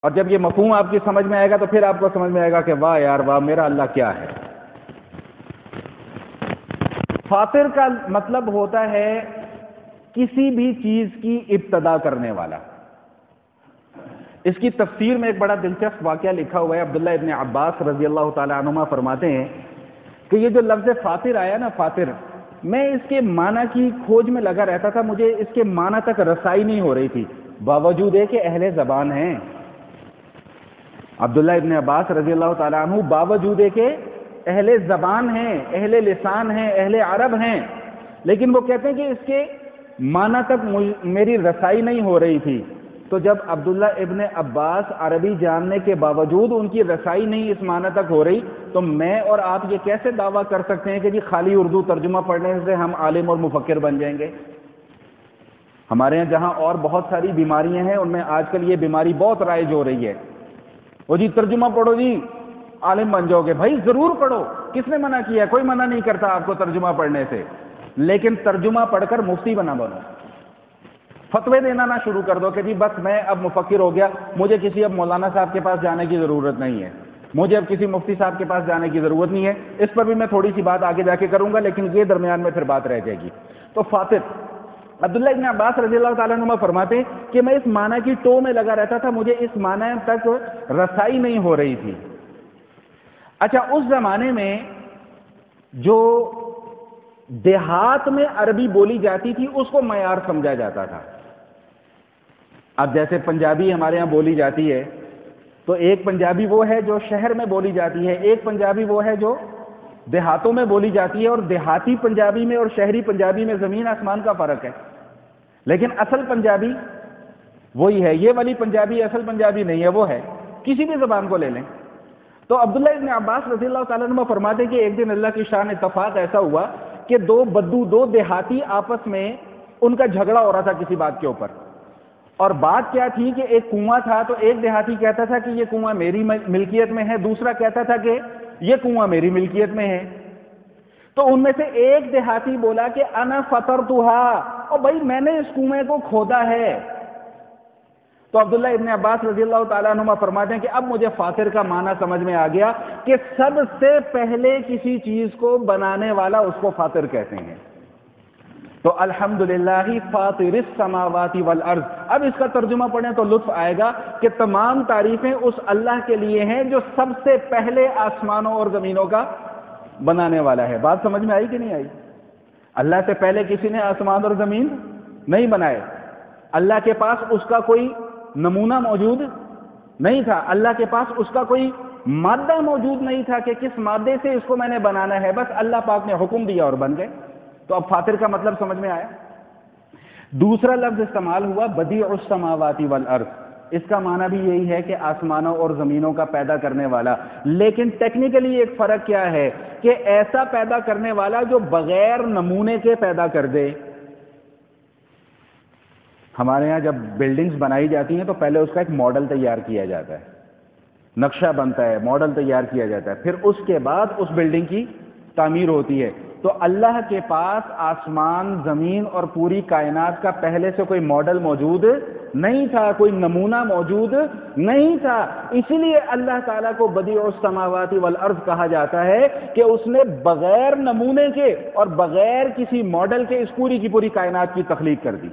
اور جب یہ مفہوم آپ کی سمجھ میں آئے گا تو پھر آپ کو سمجھ میں آئے گا کہ واہ یار واہ، میرا اللہ کیا ہے۔ فاطر کا مطلب ہوتا ہے کسی بھی چیز کی ابتدا کرنے والا۔ اس کی تفسیر میں ایک بڑا دلچسپ واقعہ لکھا ہوا ہے۔ عبداللہ ابن عباس رضی اللہ تعالی عنہما فرماتے ہیں کہ یہ جو لفظ فاطر آیا نا، فاطر، میں اس کے معنی کی کھوج میں لگا رہتا تھا، مجھے اس کے معنی تک رسائی نہیں ہو رہی تھی، باوجود ہے کہ اہل زبان ہیں۔ عبداللہ ابن عباس رضی اللہ تعالیٰ عنہ باوجود ہے کہ اہل زبان ہیں، اہل لسان ہیں، اہل عرب ہیں، لیکن وہ کہتے ہیں کہ اس کے معنی تک میری رسائی نہیں ہو رہی تھی۔ تو جب عبداللہ ابن عباس عربی جاننے کے باوجود ان کی رسائی نہیں اس معنی تک ہو رہی، تو میں اور آپ یہ کیسے دعویٰ کر سکتے ہیں کہ جی خالی اردو ترجمہ پڑھنے سے ہم عالم اور مفکر بن جائیں گے؟ ہمارے یہاں جہاں اور بہت ساری بیماریاں ہیں، ان میں آج کل یہ بیماری بہت رائج ہو رہی ہے، وہ جی ترجمہ پڑھو جی عالم بن جاؤ گے۔ بھائی ضرور پڑھو، کس نے منع کیا ہے؟ کوئی منع نہیں کرتا آپ کو ترجمہ پڑھنے سے، لیکن ترجمہ پڑھ کر مفتی بنو، فتوے دینا نہ شروع کر دو کہ جی بس میں اب مفکر ہو گیا، مجھے کسی اب مولانا صاحب کے پاس جانے کی ضرورت نہیں ہے، مجھے اب کسی مفتی صاحب کے پاس جانے کی ضرورت نہیں ہے۔ اس پر بھی میں تھوڑی سی بات آگے جا کے کروں گا، لیکن یہ درمیان میں پھر بات رہ جائے گی۔ تو فاطر، عبداللہ ابن عباس رضی اللہ تعالیٰ عنہ فرماتے ہیں کہ میں اس معنی کی ٹو میں لگا رہتا تھا، مجھے اس معنی تک رسائی نہیں ہو رہی تھی۔ اچھا، اس زمانے میں جو دیہات میں عربی بولی جاتی تھی اس کو معیار سمجھا جاتا تھا۔ اب جیسے پنجابی ہمارے یہاں بولی جاتی ہے، تو ایک پنجابی وہ ہے جو شہر میں بولی جاتی ہے، ایک پنجابی وہ ہے جو دیہاتوں میں بولی جاتی ہے، اور دیہاتی پنجابی میں اور شہری پنجابی میں زمین آسمان کا فرق ہے، لیکن اصل پنجابی وہی ہے۔ یہ والی پنجابی اصل پنجابی نہیں ہے، وہ ہے، کسی بھی زبان کو لے لیں۔ تو عبداللہ ابن عباس رضی اللہ تعالیٰ عنہ فرماتے ہیں کہ ایک دن اللہ کی شان اتفاق ایسا ہوا کہ دو دیہاتی آپس میں ان کا جھگڑا ہو رہا تھا کسی بات کے اوپر، اور بات کیا تھی کہ ایک کنواں تھا، تو ایک دیہاتی کہتا تھا کہ یہ کنواں میری ملکیت میں ہے، دوسرا کہتا تھا کہ یہ کنواں میری ملکیت میں ہے۔ تو ان میں سے ایک دیہاتی بولا کہ انا فطرتھا، اور بھائی میں نے اس کنویں کو کھودا ہے۔ تو عبداللہ ابن عباس رضی اللہ تعالیٰ عنہ فرماتے ہیں کہ اب مجھے فاطر کا معنی سمجھ میں آ گیا کہ سب سے پہلے کسی چیز کو بنانے والا اس کو فاطر کہتے ہیں۔ تو الحمدللہ فاطر السماوات والارض، اب اس کا ترجمہ پڑھیں تو لطف آئے گا کہ تمام تعریفیں اس اللہ کے لیے ہیں جو سب سے پہلے آسمانوں اور زمینوں کا بنانے والا ہے۔ بات سمجھ میں آئی کہ نہیں آئی؟ اللہ سے پہلے کسی نے آسمان اور زمین نہیں بنائے، اللہ کے پاس اس کا کوئی نمونہ موجود نہیں تھا، اللہ کے پاس اس کا کوئی مادہ موجود نہیں تھا کہ کس مادے سے اس کو میں نے بنانا ہے، بس اللہ پاک نے حکم دیا اور بن گئے۔ تو اب فاطر کا مطلب سمجھ میں آیا۔ دوسرا لفظ استعمال ہوا بدیع السماوات والارض، اس کا معنی بھی یہی ہے کہ آسمانوں اور زمینوں کا پیدا کرنے والا، لیکن ٹیکنیکلی ایک فرق کیا ہے کہ ایسا پیدا کرنے والا جو بغیر نمونے کے پیدا کر دے۔ ہمارے ہاں جب بلڈنگز بنائی جاتی ہیں تو پہلے اس کا ایک ماڈل تیار کیا جاتا ہے، نقشہ بنتا ہے، ماڈل تیار کیا جاتا ہے، پھر اس کے بعد اس بلڈنگ کی تعمیر ہوتی ہے۔ تو اللہ کے پاس آسمان، زمین اور پوری کائنات کا پہلے سے کوئی ماڈل موجود نہیں تھا، کوئی نمونہ موجود نہیں تھا، اسی لیے اللہ تعالیٰ کو بدیع السماوات والارض کہا جاتا ہے کہ اس نے بغیر نمونے کے اور بغیر کسی ماڈل کے اس پوری کی پوری کائنات کی تخلیق کر دی۔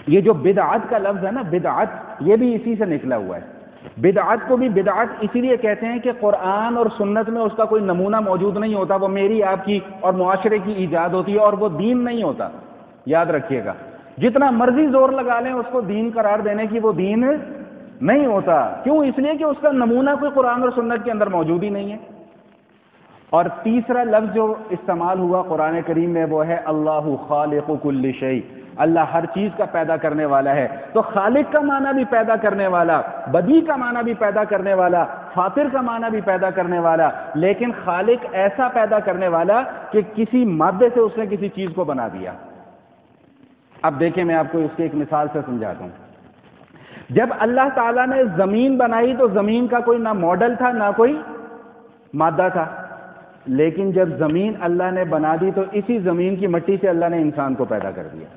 یہ جو بدعت کا لفظ ہے نا، بدعت، یہ بھی اسی سے نکلا ہوا ہے۔ بدعت کو بھی بدعت اسی لیے کہتے ہیں کہ قرآن اور سنت میں اس کا کوئی نمونہ موجود نہیں ہوتا، وہ میری آپ کی اور معاشرے کی ایجاد ہوتی ہے، اور وہ دین نہیں ہوتا۔ یاد رکھیے گا، جتنا مرضی زور لگا لیں اس کو دین قرار دینے کی، وہ دین نہیں ہوتا۔ کیوں؟ اس لیے کہ اس کا نمونہ کوئی قرآن اور سنت کے اندر موجود ہی نہیں ہے۔ اور تیسرا لفظ جو استعمال ہوا قرآن کریم میں وہ ہے اللہ خالق کل شیء، اللہ ہر چیز کا پیدا کرنے والا ہے۔ تو خالق کا معنی بھی پیدا کرنے والا، بدیع کا معنی بھی پیدا کرنے والا، فاطر کا معنی بھی پیدا کرنے والا، لیکن خالق ایسا پیدا کرنے والا کہ کسی مادے سے اس نے کسی چیز کو بنا دیا۔ اب دیکھیں میں آپ کو اس کی ایک مثال سے سمجھاتا ہوں۔ جب اللہ تعالیٰ نے زمین بنائی تو زمین کا کوئی نہ ماڈل تھا نہ کوئی مادہ تھا، لیکن جب زمین اللہ نے بنا دی تو اسی زمین کی مٹی سے اللہ نے انسان کو پیدا کر دیا۔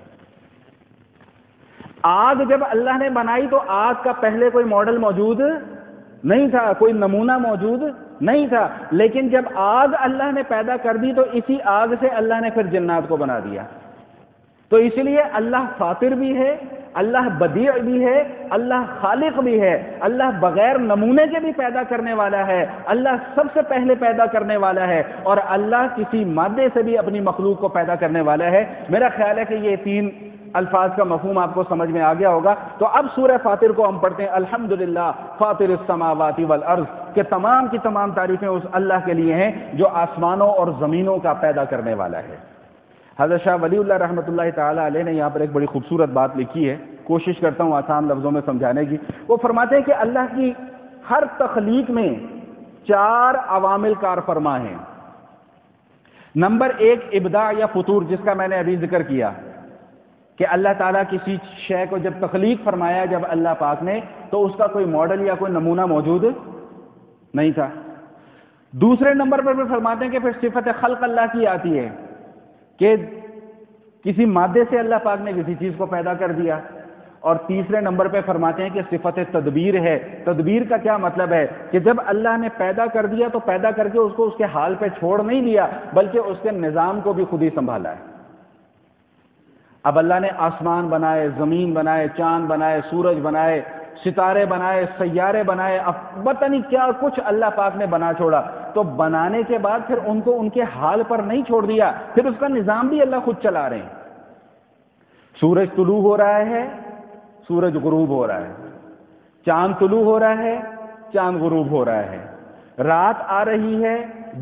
آگ جب اللہ نے بنائی تو آگ کا پہلے کوئی ماڈل موجود نہیں تھا، کوئی نمونہ موجود نہیں تھا، لیکن جب آگ اللہ نے پیدا کر دی تو اسی آگ سے اللہ نے پھر جنات کو بنا دیا۔ تو اس لیے اللہ فاطر بھی ہے، اللہ بدیع بھی ہے، اللہ خالق بھی ہے، اللہ بغیر نمونے کے بھی پیدا کرنے والا ہے، اللہ سب سے پہلے پیدا کرنے والا ہے، اور اللہ کسی مادے سے بھی اپنی مخلوق کو پیدا کرنے والا ہے۔ میرا خیال ہے کہ یہ تین الفاظ کا مفہوم آپ کو سمجھ میں آ گیا ہوگا۔ تو اب سورہ فاطر کو ہم پڑھتے ہیں، الحمدللہ فاطر السماوات والارض، کہ تمام کی تمام تعریفیں اس اللہ کے لیے ہیں جو آسمانوں اور زمینوں کا پیدا کرنے والا ہے۔ حضرت شاہ ولی اللہ رحمۃ اللہ تعالی علیہ نے یہاں پر ایک بڑی خوبصورت بات لکھی ہے، کوشش کرتا ہوں آسان لفظوں میں سمجھانے کی۔ وہ فرماتے ہیں کہ اللہ کی ہر تخلیق میں 4 عوامل کار فرما ہیں۔ نمبر 1 ابداع یا فطور، جس کا میں نے ابھی ذکر کیا کہ اللہ تعالیٰ کسی شے کو جب تخلیق فرمایا جب اللہ پاک نے، تو اس کا کوئی ماڈل یا کوئی نمونہ موجود نہیں تھا۔ دوسرے نمبر پر بھی فرماتے ہیں کہ پھر صفت خلق اللہ کی آتی ہے کہ کسی مادے سے اللہ پاک نے کسی چیز کو پیدا کر دیا، اور تیسرے نمبر پہ فرماتے ہیں کہ صفت تدبیر ہے۔ تدبیر کا کیا مطلب ہے کہ جب اللہ نے پیدا کر دیا تو پیدا کر کے اس کو اس کے حال پہ چھوڑ نہیں دیا، بلکہ اس کے نظام کو بھی خود ہی سنبھالا ہے۔ اب اللہ نے آسمان بنائے، زمین بنائے، چاند بنائے، سورج بنائے، ستارے بنائے، سیارے بنائے، اب پتہ نہیں کیا کچھ اللہ پاک نے بنا چھوڑا، تو بنانے کے بعد پھر ان کو ان کے حال پر نہیں چھوڑ دیا، پھر اس کا نظام بھی اللہ خود چلا رہے ہیں۔ سورج طلوع ہو رہا ہے، سورج غروب ہو رہا ہے، چاند طلوع ہو رہا ہے، چاند غروب ہو رہا ہے، رات آ رہی ہے،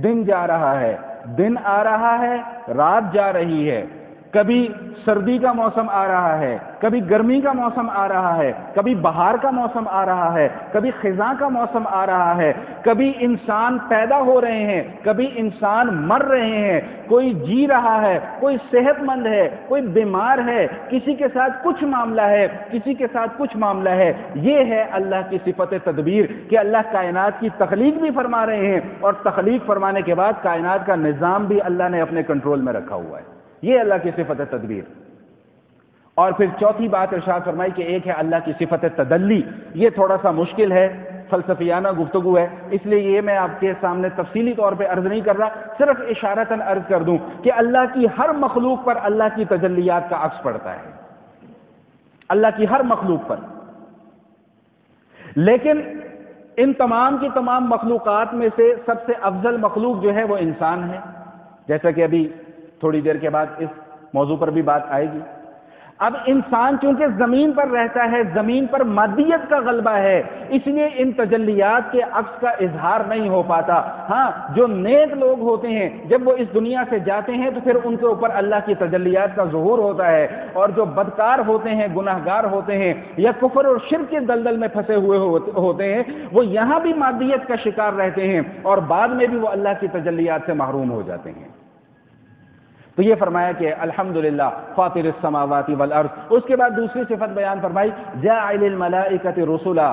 دن جا رہا ہے، دن آ رہا ہے، رات جا رہی ہے، کبھی سردی کا موسم آ رہا ہے، کبھی گرمی کا موسم آ رہا ہے، کبھی بہار کا موسم آ رہا ہے، کبھی خزاں کا موسم آ رہا ہے، کبھی انسان پیدا ہو رہے ہیں، کبھی انسان مر رہے ہیں، کوئی جی رہا ہے، کوئی صحت مند ہے، کوئی بیمار ہے، کسی کے ساتھ کچھ معاملہ ہے، کسی کے ساتھ کچھ معاملہ ہے۔ یہ ہے اللہ کی صفت تدبیر کہ اللہ کائنات کی تخلیق بھی فرما رہے ہیں، اور تخلیق فرمانے کے بعد کائنات کا نظام بھی اللہ نے اپنے کنٹرول میں رکھا ہوا ہے۔ یہ اللہ کی صفت تدبیر۔ اور پھر چوتھی بات ارشاد فرمائی کہ ایک ہے اللہ کی صفت تدلی۔ یہ تھوڑا سا مشکل ہے، فلسفیانہ گفتگو ہے، اس لیے یہ میں آپ کے سامنے تفصیلی طور پہ عرض نہیں کر رہا، صرف اشارتاً عرض کر دوں کہ اللہ کی ہر مخلوق پر اللہ کی تجلیات کا عکس پڑتا ہے، اللہ کی ہر مخلوق پر۔ لیکن ان تمام کی تمام مخلوقات میں سے سب سے افضل مخلوق جو ہے وہ انسان ہے، جیسا کہ ابھی تھوڑی دیر کے بعد اس موضوع پر بھی بات آئے گی۔ اب انسان چونکہ زمین پر رہتا ہے، زمین پر مادیت کا غلبہ ہے، اس لیے ان تجلیات کے عکس کا اظہار نہیں ہو پاتا۔ ہاں، جو نیک لوگ ہوتے ہیں جب وہ اس دنیا سے جاتے ہیں تو پھر ان کے اوپر اللہ کی تجلیات کا ظہور ہوتا ہے، اور جو بدکار ہوتے ہیں، گناہگار ہوتے ہیں، یا کفر اور شرک کے دلدل میں پھنسے ہوئے ہوتے ہیں، وہ یہاں بھی مادیت کا شکار رہتے ہیں اور بعد میں بھی وہ اللہ کی تجلیات سے محروم ہو جاتے ہیں۔ تو یہ فرمایا کہ الحمدللہ فاطر السماوات والارض۔ اس کے بعد دوسری صفت بیان فرمائی جاعل الملائکۃ رسلا،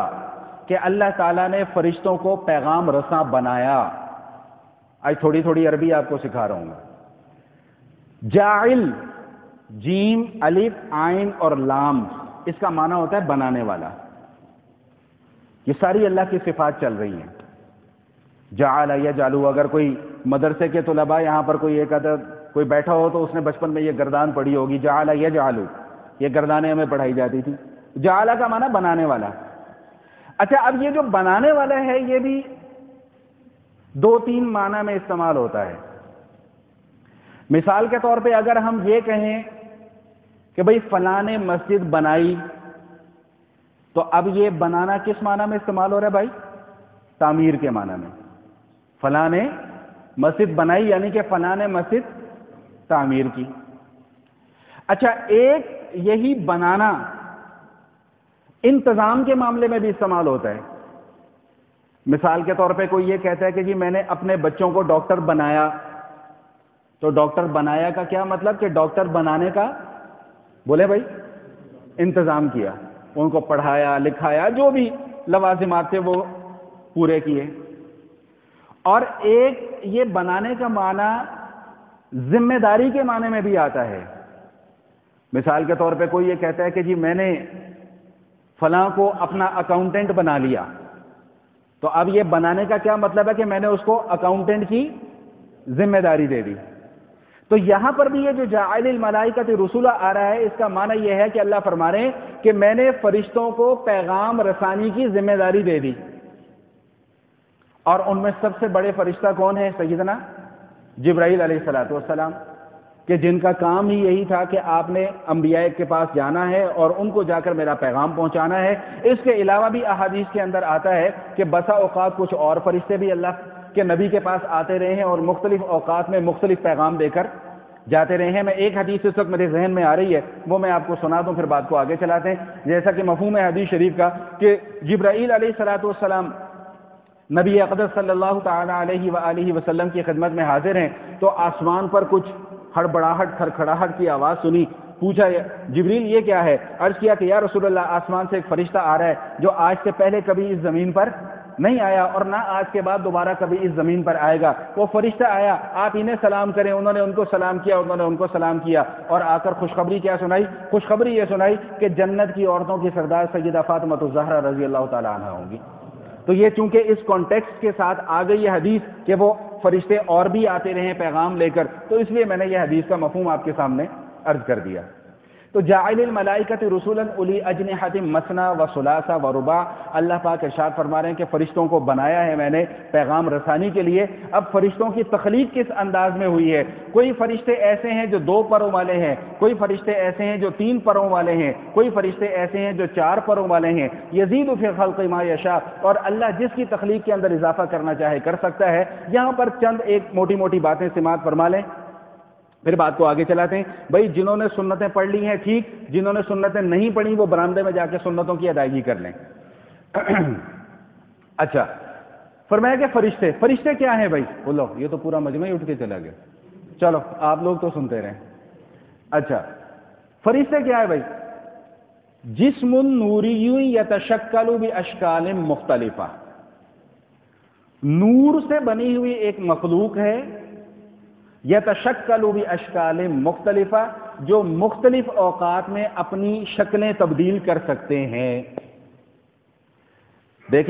کہ اللہ تعالیٰ نے فرشتوں کو پیغام رساں بنایا۔ آج تھوڑی تھوڑی عربی آپ کو سکھا رہا ہوں۔ جاعل، جیم، الف، عین اور لام، اس کا معنی ہوتا ہے بنانے والا۔ یہ ساری اللہ کی صفات چل رہی ہیں۔ جعل یجعل، اگر کوئی مدرسے کے طلباء یہاں پر کوئی ایک عدد کوئی بیٹھا ہو تو اس نے بچپن میں یہ گردان پڑھی ہوگی، جعل یجعل، یہ گردانیں ہمیں پڑھائی جاتی تھی۔ جعل کا معنی بنانے والا۔ اچھا، اب یہ جو بنانے والا ہے یہ بھی 2-3 معنی میں استعمال ہوتا ہے۔ مثال کے طور پہ اگر ہم یہ کہیں کہ بھئی فلاں نے مسجد بنائی، تو اب یہ بنانا کس معنی میں استعمال ہو رہا ہے بھائی؟ تعمیر کے معنی میں۔ فلاں نے مسجد بنائی یعنی کہ فلاں نے مسجد تعمیر کی۔ اچھا، ایک یہی بنانا انتظام کے معاملے میں بھی استعمال ہوتا ہے۔ مثال کے طور پہ کوئی یہ کہتا ہے کہ جی میں نے اپنے بچوں کو ڈاکٹر بنایا، تو ڈاکٹر بنایا کا کیا مطلب کہ ڈاکٹر بنانے کا بولے بھائی انتظام کیا، ان کو پڑھایا، لکھایا، جو بھی لوازمات تھے وہ پورے کیے۔ اور ایک یہ بنانے کا معنی ذمہ داری کے معنی میں بھی آتا ہے۔ مثال کے طور پہ کوئی یہ کہتا ہے کہ جی میں نے فلاں کو اپنا اکاؤنٹنٹ بنا لیا، تو اب یہ بنانے کا کیا مطلب ہے کہ میں نے اس کو اکاؤنٹنٹ کی ذمہ داری دے دی۔ تو یہاں پر بھی یہ جو جاعل الملائکۃ رسولا آ رہا ہے، اس کا معنی یہ ہے کہ اللہ فرما رہے ہیں کہ میں نے فرشتوں کو پیغام رسانی کی ذمہ داری دے دی، اور ان میں سب سے بڑے فرشتہ کون ہے؟ سیدنا جبرائیل علیہ الصلوۃ والسلام، کہ جن کا کام ہی یہی تھا کہ آپ نے انبیاء کے پاس جانا ہے اور ان کو جا کر میرا پیغام پہنچانا ہے۔ اس کے علاوہ بھی احادیث کے اندر آتا ہے کہ بسا اوقات کچھ اور فرشتے بھی اللہ کے نبی کے پاس آتے رہے ہیں اور مختلف اوقات میں مختلف پیغام دے کر جاتے رہے ہیں۔ میں ایک حدیث اس وقت میرے ذہن میں آ رہی ہے، وہ میں آپ کو سنا دوں، پھر بات کو آگے چلاتے ہیں۔ جیسا کہ مفہوم ہے حدیث شریف کا کہ جبرائیل علیہ الصلوۃ والسلام نبی اقدس صلی اللہ تعالی علیہ وآلہ وسلم کی خدمت میں حاضر ہیں، تو آسمان پر کچھ ہڑبڑاہٹ کھڑکھڑاہٹ کی آواز سنی۔ پوچھا جبریل یہ کیا ہے؟ عرض کیا کہ یا رسول اللہ، آسمان سے ایک فرشتہ آ رہا ہے جو آج سے پہلے کبھی اس زمین پر نہیں آیا اور نہ آج کے بعد دوبارہ کبھی اس زمین پر آئے گا۔ وہ فرشتہ آیا، آپ انہیں سلام کریں۔ انہوں نے ان کو سلام کیا، انہوں نے ان کو سلام کیا، اور آ کر خوشخبری کیا سنائی؟ خوشخبری یہ سنائی کہ جنت کی عورتوں کی سردار سیدہ فاطمہ الزہرا رضی اللہ تعالی عنہا ہوں گی۔ تو یہ چونکہ اس کانٹیکسٹ کے ساتھ آ گئی یہ حدیث کہ وہ فرشتے اور بھی آتے رہے پیغام لے کر، تو اس لیے میں نے یہ حدیث کا مفہوم آپ کے سامنے عرض کر دیا۔ تو جاعل الملائکۃ رسولا اولی اجنحۃ مثنی و ثلاث و رباع، اللہ پاک ارشاد فرما رہے ہیں کہ فرشتوں کو بنایا ہے میں نے پیغام رسانی کے لیے۔ اب فرشتوں کی تخلیق کس انداز میں ہوئی ہے؟ کوئی فرشتے ایسے ہیں جو 2 پروں والے ہیں، کوئی فرشتے ایسے ہیں جو 3 پروں والے ہیں، کوئی فرشتے ایسے ہیں جو 4 پروں والے ہیں۔ یزید فی الخلق ما یشاء، اور اللہ جس کی تخلیق کے اندر اضافہ کرنا چاہے کر سکتا ہے۔ یہاں پر چند ایک موٹی موٹی باتیں سماعت فرما لیں، پھر بات کو آگے چلاتے ہیں۔ بھائی جنہوں نے سنتیں پڑھ لی ہیں ٹھیک، جنہوں نے سنتیں نہیں پڑھی وہ برآمدے میں جا کے سنتوں کی ادائیگی کر لیں۔ اچھا، فرمایا کہ فرشتے کیا ہیں بھائی؟ بولو، یہ تو پورا مجمع ہی اٹھ کے چلا گیا، چلو آپ لوگ تو سنتے رہیں۔ اچھا، فرشتے کیا ہے بھائی؟ جسم نوری یتشکل باشکال مختلفہ، نور سے بنی ہوئی ایک مخلوق ہے، یتشکل باشکال مختلفہ، جو مختلف اوقات میں اپنی شکلیں تبدیل کر سکتے ہیں۔ دیکھیں